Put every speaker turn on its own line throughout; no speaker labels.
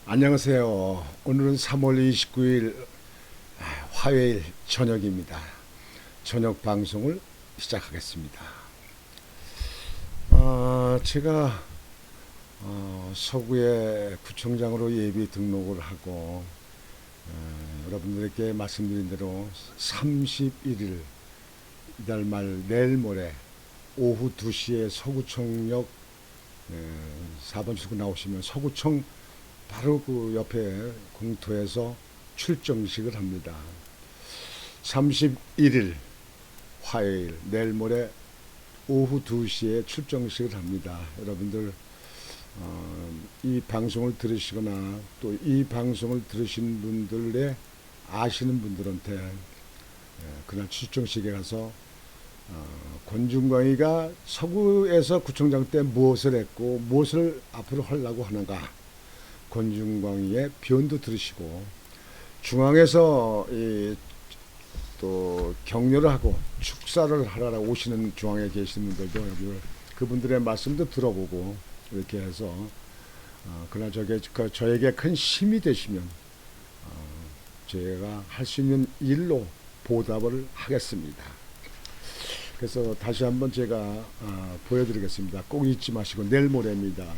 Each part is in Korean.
안녕하세요. 오늘은 3월 29일 화요일 저녁입니다. 저녁 방송을 시작하겠습니다. 제가 서구의 구청장으로 예비 등록을 하고 여러분들에게 말씀드린 대로 31일 이달 말 내일 모레 오후 2시에 서구청역 4번 출구 나오시면 서구청 바로 그 옆에 공터에서 출정식을 합니다. 31일 화요일 내일 모레 오후 2시에 출정식을 합니다. 여러분들 이 방송을 들으시거나 또 이 방송을 들으신 분들의 아시는 분들한테 그날 출정식에 가서 권중광이가 서구에서 구청장 때 무엇을 했고 무엇을 앞으로 하려고 하는가, 권중광이의 변도 들으시고 중앙에서 또 격려를 하고 축사를 하러 오시는 중앙에 계신 분들도 그분들의 말씀도 들어보고 이렇게 해서 그러나 저에게 큰 힘이 되시면 제가 할 수 있는 일로 보답을 하겠습니다. 그래서 다시 한번 제가 보여드리겠습니다. 꼭 잊지 마시고 내일 모레입니다.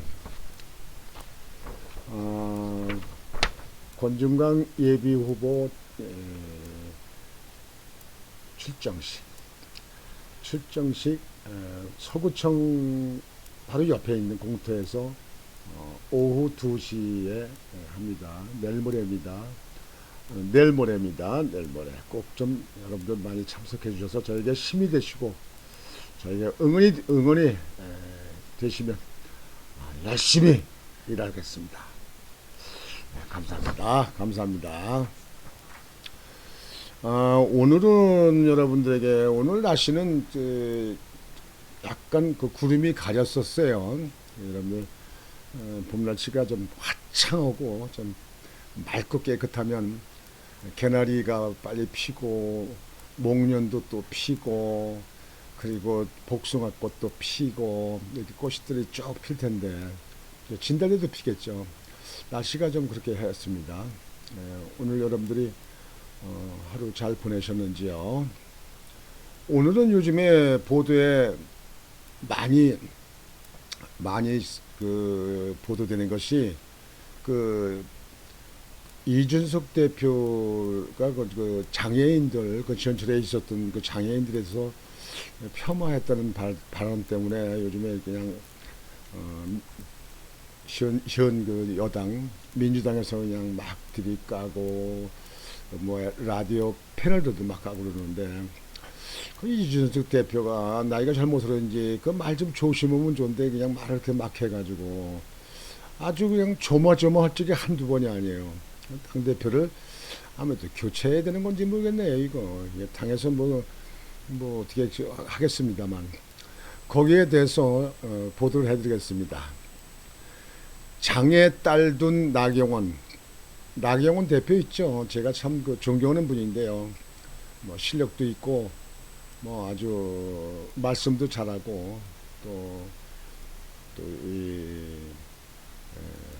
권중광 예비후보 출정식 서구청 바로 옆에 있는 공터에서 오후 2시에 합니다. 내일 모레입니다. 내일 모레 꼭 좀 여러분들 많이 참석해 주셔서 저에게 힘이 되시고 저에게 응원이 되시면 열심히 일하겠습니다. 감사합니다. 오늘은 여러분들에게 오늘 날씨는 약간 그 구름이 가렸었어요. 여러분들 봄 날씨가 좀 화창하고 좀 맑고 깨끗하면 개나리가 빨리 피고 목련도 또 피고 그리고 복숭아꽃도 피고 이렇게 꽃들이 쭉 필 텐데 진달래도 피겠죠. 날씨가 좀 그렇게 했습니다. 오늘 여러분들이 하루 잘 보내셨는지요? 오늘은 요즘에 보도에 많이 그 보도되는 것이 그 이준석 대표가 그 장애인들 그 지원철에 있었던 그 장애인들에 대해서 폄하했다는 발언 때문에 요즘에 그냥 현 그 여당 민주당에서 그냥 막 들이까고 뭐 라디오 패널들도 막 하고 그러는데 그 이준석 대표가 나이가 잘못으로인지 그 말 좀 조심하면 좋은데 그냥 말을 이렇게 막 해가지고 아주 그냥 조마조마할 적이 한두 번이 아니에요. 당 대표를 아무래도 교체해야 되는 건지 모르겠네요. 이거 당에서 뭐 어떻게 하겠습니다만 거기에 대해서 보도를 해드리겠습니다. 장애 딸 둔 나경원 대표 있죠. 제가 참 그 존경하는 분인데요. 뭐 실력도 있고 뭐 아주 말씀도 잘하고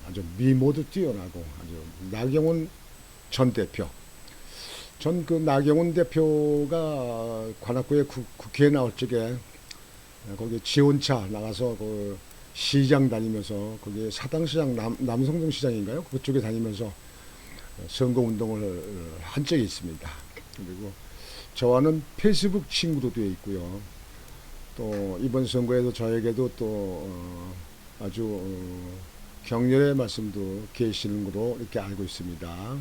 아주 미모도 뛰어나고 아주 나경원 전 대표. 전 그 나경원 대표가 관악구에 국회에 나올 적에 거기 지원차 나가서 그 시장 다니면서 거기 사당시장 남성동 시장인가요? 그쪽에 다니면서 선거 운동을 한 적이 있습니다. 그리고 저와는 페이스북 친구도 되어 있고요. 또 이번 선거에도 저에게도 또 아주 격려의 말씀도 계시는 걸로 이렇게 알고 있습니다.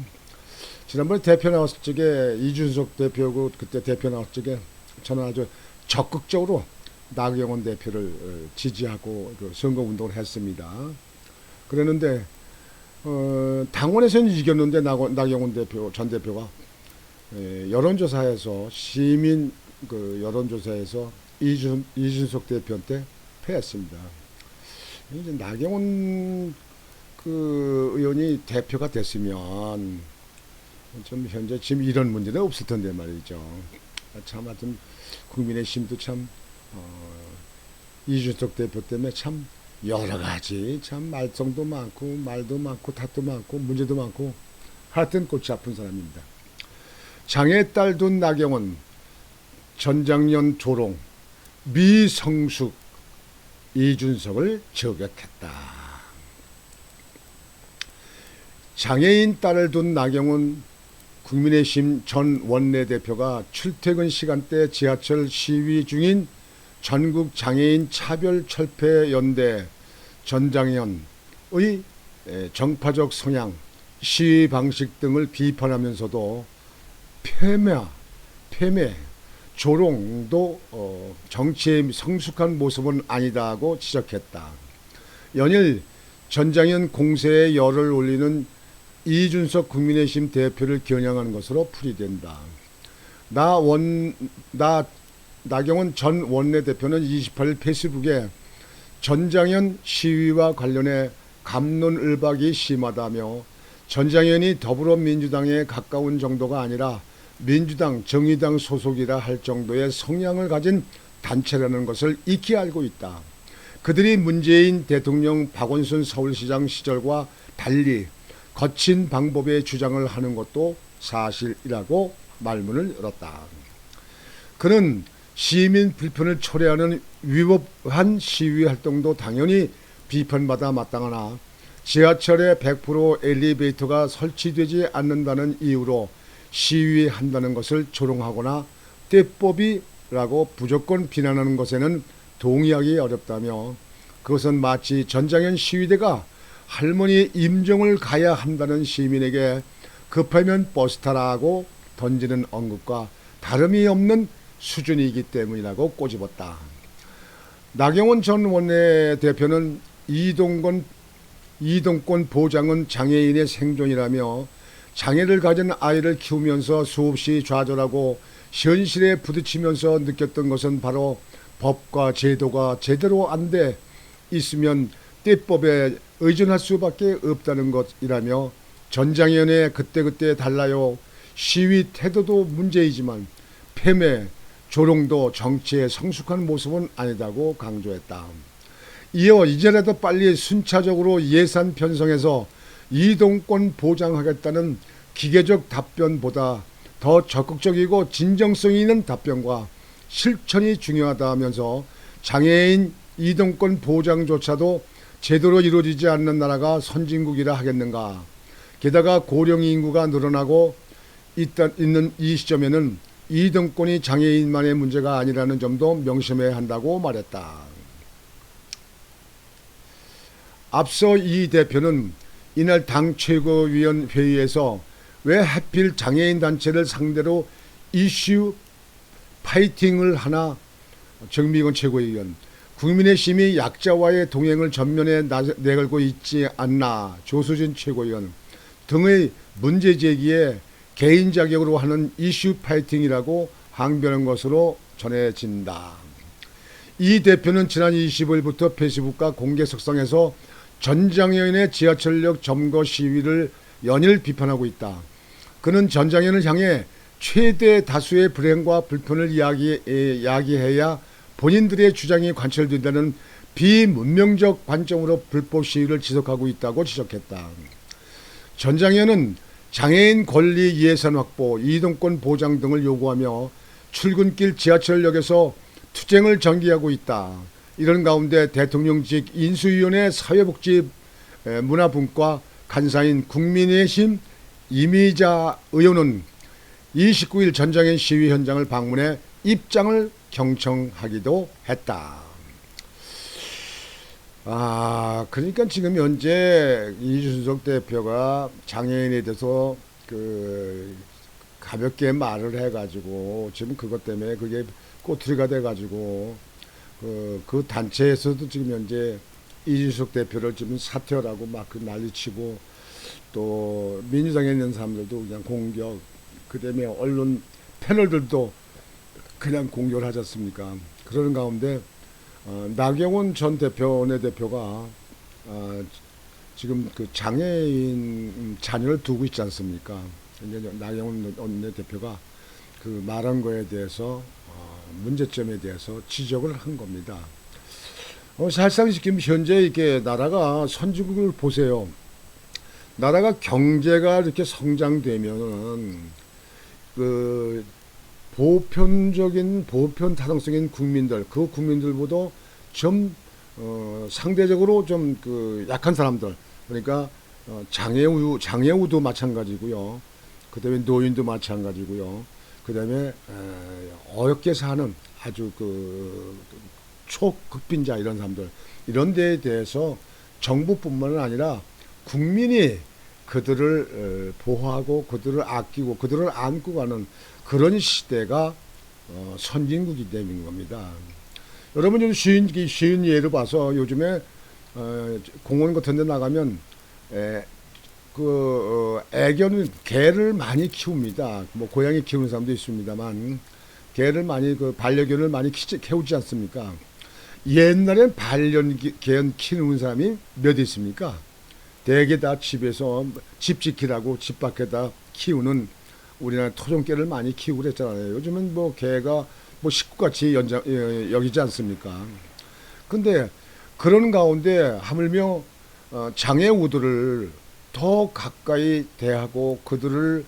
지난번에 대표 나왔을 적에 이준석 대표고 그때 대표 나왔을 적에 저는 아주 적극적으로 나경원 대표를 지지하고 그 선거 운동을 했습니다. 그랬는데 당원에서는 이겼는데 나경원 대표 전 대표가 여론조사에서 시민 그 여론조사에서 이준석 대표한테 패했습니다. 이제 나경원 그 의원이 대표가 됐으면 좀 현재 지금 이런 문제는 없을 텐데 말이죠. 참 하여튼 국민의힘도 참 이준석 대표 때문에 참 여러 가지 참 말썽도 많고 말도 많고 탓도 많고 문제도 많고 하여튼 골치 아픈 사람입니다. 장의 딸 둔 나경원, 전장년 조롱, 미성숙, 이준석을 저격했다. 장애인 딸을 둔 나경원 국민의힘 전 원내대표가 출퇴근 시간대 지하철 시위 중인 전국 장애인 차별철폐연대 전장현의 정파적 성향, 시위 방식 등을 비판하면서도 폄훼, 조롱도 정치의 성숙한 모습은 아니다고 지적했다. 연일 전장현 공세에 열을 올리는 이준석 국민의힘 대표를 겨냥한 것으로 풀이된다. 나경원 전 원내대표는 28일 페이스북에 전장현 시위와 관련해 갑론을박이 심하다며 전장현이 더불어민주당에 가까운 정도가 아니라 민주당, 정의당 소속이라 할 정도의 성향을 가진 단체라는 것을 익히 알고 있다. 그들이 문재인 대통령, 박원순 서울시장 시절과 달리 거친 방법의 주장을 하는 것도 사실이라고 말문을 열었다. 그는 시민 불편을 초래하는 위법한 시위 활동도 당연히 비판받아 마땅하나 지하철에 100% 엘리베이터가 설치되지 않는다는 이유로 시위한다는 것을 조롱하거나 떼법이라고 무조건 비난하는 것에는 동의하기 어렵다며 그것은 마치 전장현 시위대가 할머니의 임종을 가야 한다는 시민에게 급하면 버스 타라고 던지는 언급과 다름이 없는 수준이기 때문이라고 꼬집었다. 나경원 전 원내대표는 이동권 보장은 장애인의 생존이라며 장애를 가진 아이를 키우면서 수없이 좌절하고 현실에 부딪히면서 느꼈던 것은 바로 법과 제도가 제대로 안 돼 있으면 떼법에 의존할 수밖에 없다는 것이라며 전장현의 그때그때 달라요. 시위 태도도 문제이지만 폄훼, 조롱도 정치의 성숙한 모습은 아니다고 강조했다. 이어 이제라도 빨리 순차적으로 예산 편성해서 이동권 보장하겠다는 기계적 답변보다 더 적극적이고 진정성 있는 답변과 실천이 중요하다 하면서 장애인 이동권 보장조차도 제대로 이루어지지 않는 나라가 선진국이라 하겠는가. 게다가 고령 인구가 늘어나고 있는 이 시점에는 이동권이 장애인만의 문제가 아니라는 점도 명심해야 한다고 말했다. 앞서 이 대표는 이날 당 최고위원 회의에서 왜 하필 장애인 단체를 상대로 이슈 파이팅을 하나 정미건 최고위원, 국민의힘이 약자와의 동행을 전면에 내걸고 있지 않나 조수진 최고위원 등의 문제 제기에 개인 자격으로 하는 이슈 파이팅이라고 항변한 것으로 전해진다. 이 대표는 지난 20일부터 페이스북과 공개 석상에서 전장현의 지하철역 점거 시위를 연일 비판하고 있다. 그는 전장현을 향해 최대 다수의 불행과 불편을 야기해야 본인들의 주장이 관철된다는 비문명적 관점으로 불법 시위를 지속하고 있다고 지적했다. 전장현은 장애인 권리 예산 확보, 이동권 보장 등을 요구하며 출근길 지하철역에서 투쟁을 전개하고 있다. 이런 가운데 대통령직 인수위원회 사회복지 문화분과 간사인 국민의힘 이미자 의원은 29일 전장현 시위 현장을 방문해 입장을 경청하기도 했다. 그러니까 지금 현재 이준석 대표가 장애인에 대해서 가볍게 말을 해가지고 지금 그것 때문에 그게 꼬투리가 돼가지고 그 단체에서도 지금 현재 이준석 대표를 지금 사퇴하라고 막 난리치고 또 민주당에 있는 사람들도 그냥 공격, 그다음에 언론 패널들도 그냥 공격을 하지 않습니까? 그러는 가운데 나경원 전 원내대표가 지금 그 장애인 자녀를 두고 있지 않습니까? 이제 나경원 원내대표가 그 말한 거에 대해서 문제점에 대해서 지적을 한 겁니다. 사실상 지금 현재 이렇게 나라가 선진국을 보세요. 나라가 경제가 이렇게 성장되면은 그 보편 타당성인 국민들, 그 국민들보다 좀 상대적으로 좀 그 약한 사람들, 그러니까 장애우도 마찬가지고요. 그다음에 노인도 마찬가지고요. 그다음에 어렵게 사는 아주 그 초극빈자 이런 사람들, 이런 데에 대해서 정부뿐만 아니라 국민이 그들을 보호하고 그들을 아끼고 그들을 안고 가는 그런 시대가 선진국이 되는 겁니다. 여러분 좀 쉬운 예를 봐서 요즘에 공원 같은 데 나가면 애견은 개를 많이 키웁니다. 뭐 고양이 키우는 사람도 있습니다만 개를 많이 반려견을 많이 키우지 않습니까? 옛날엔 반려견 키우는 사람이 몇 있습니까? 대개 다 집에서 집 지키라고 집 밖에다 키우는 우리나라 토종개를 많이 키우고 그랬잖아요. 요즘은 뭐 개가 뭐 식구같이 여기지 않습니까? 근데 그런 가운데 하물며 장애우들을 더 가까이 대하고 그들을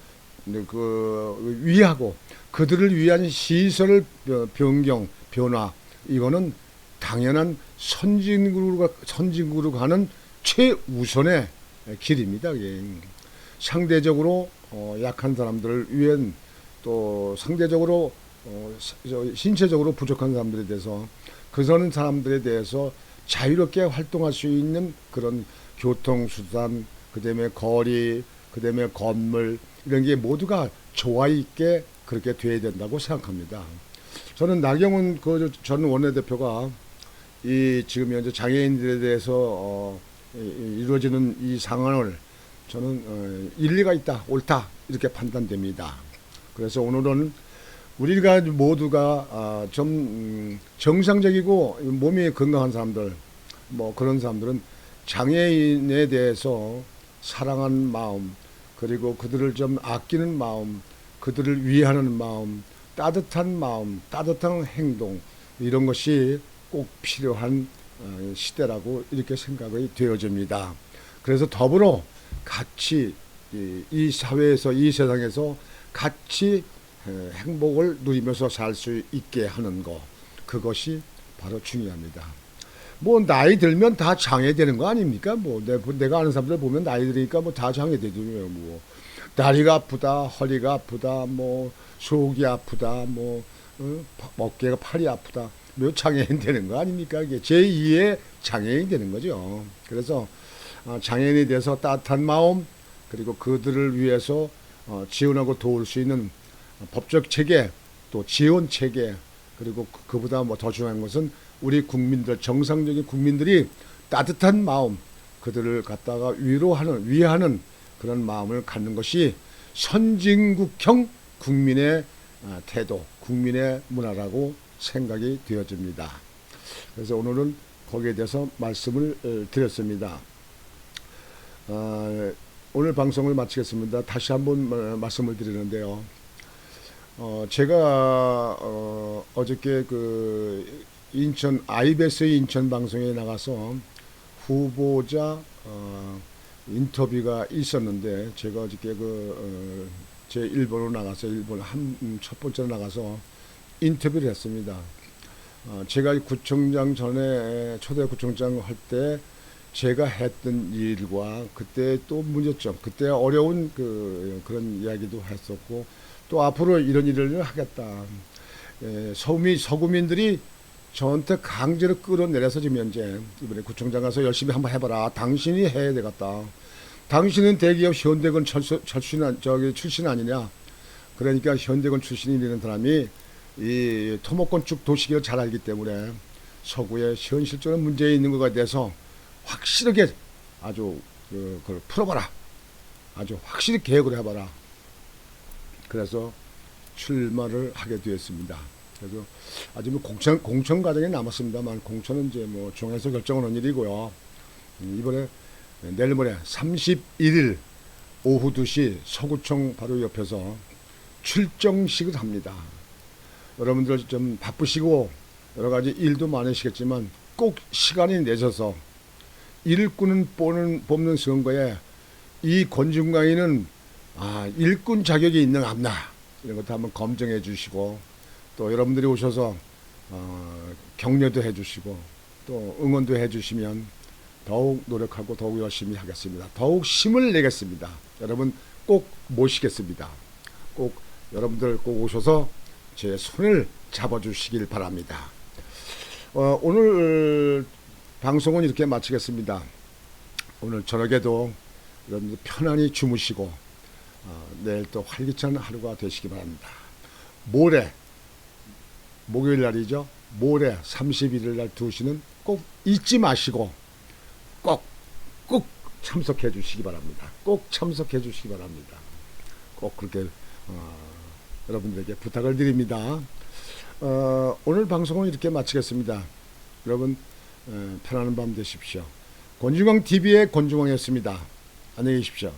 위하고 그들을 위한 시설 변화, 이거는 당연한 선진국으로 가는 최우선의 길입니다. 예. 상대적으로 약한 사람들을 위한, 또 상대적으로 신체적으로 부족한 사람들에 대해서, 그런 사람들에 대해서 자유롭게 활동할 수 있는 그런 교통수단, 그다음에 거리, 그다음에 건물, 이런 게 모두가 조화 있게 그렇게 돼야 된다고 생각합니다. 저는 나경원 전 원내대표가 이 지금 현재 장애인들에 대해서 이루어지는 이 상황을 저는 일리가 있다, 옳다, 이렇게 판단됩니다. 그래서 오늘은 우리가 모두가 좀 정상적이고 몸이 건강한 사람들, 뭐 그런 사람들은 장애인에 대해서 사랑하는 마음, 그리고 그들을 좀 아끼는 마음, 그들을 위하는 마음, 따뜻한 행동, 이런 것이 꼭 필요한 시대라고 이렇게 생각이 되어집니다. 그래서 더불어 같이 이 사회에서, 이 세상에서 같이 행복을 누리면서 살 수 있게 하는 것, 그것이 바로 중요합니다. 뭐 나이 들면 다 장애되는 거 아닙니까? 뭐 내가 아는 사람들 보면 나이 들으니까 뭐 다 장애되죠. 뭐 다리가 아프다, 허리가 아프다, 뭐 속이 아프다, 뭐 어깨가 팔이 아프다, 뭐 장애인 되는 거 아닙니까? 이게 제2의 장애인 되는 거죠. 그래서 장애인에 대해서 따뜻한 마음, 그리고 그들을 위해서 지원하고 도울 수 있는 법적 체계, 또 지원 체계, 그리고 그보다 뭐 더 중요한 것은 우리 국민들, 정상적인 국민들이 따뜻한 마음, 그들을 갖다가 위하는 그런 마음을 갖는 것이 선진국형 국민의 태도, 국민의 문화라고 생각이 되어집니다. 그래서 오늘은 거기에 대해서 말씀을 드렸습니다. 오늘 방송을 마치겠습니다. 다시 한번 말씀을 드리는데요. 제가 어저께 그 인천 IBS 인천 방송에 나가서 후보자 인터뷰가 있었는데, 제가 어저께 제 일본으로 나가서 첫 번째로 나가서 인터뷰를 했습니다. 제가 구청장 전에 초대 구청장 할 때 제가 했던 일과 그때 또 문제점, 그때 어려운 그런 이야기도 했었고, 또 앞으로 이런 일을 하겠다. 서구민들이 저한테 강제로 끌어내려서 지금 현재 이번에 구청장 가서 열심히 한번 해봐라. 당신이 해야 되겠다. 당신은 대기업 현대건 출신 아니냐. 그러니까 현대건 출신이라는 사람이 이 토목건축 도시계를 잘 알기 때문에 서구의 현실적인 문제에 있는 것에 대해서 확실하게 아주 그걸 풀어봐라. 아주 확실히 계획을 해봐라. 그래서 출마를 하게 되었습니다. 그래서 아직 뭐 공천 과정이 남았습니다만, 공천은 이제 뭐 중앙에서 결정하는 일이고요. 이번에 내일 모레 31일 오후 2시 서구청 바로 옆에서 출정식을 합니다. 여러분들 좀 바쁘시고 여러 가지 일도 많으시겠지만 꼭 시간이 내셔서 일꾼은 뽑는 선거에 이 권중광이는 일꾼 자격이 있는가 없나 이런 것도 한번 검증해 주시고, 또 여러분들이 오셔서 격려도 해 주시고 또 응원도 해 주시면 더욱 노력하고 더욱 열심히 하겠습니다. 더욱 힘을 내겠습니다. 여러분 꼭 모시겠습니다. 꼭 여러분들 꼭 오셔서 제 손을 잡아주시길 바랍니다. 오늘 방송은 이렇게 마치겠습니다. 오늘 저녁에도 여러분들 편안히 주무시고 내일 또 활기찬 하루가 되시기 바랍니다. 모레 목요일 날이죠. 모레 31일 날 2시는 꼭 잊지 마시고 꼭 참석해 주시기 바랍니다. 꼭 참석해 주시기 바랍니다. 꼭 그렇게 여러분들에게 부탁을 드립니다. 오늘 방송은 이렇게 마치겠습니다. 여러분 편안한 밤 되십시오. 권중광 TV의 권중광이었습니다. 안녕히 계십시오.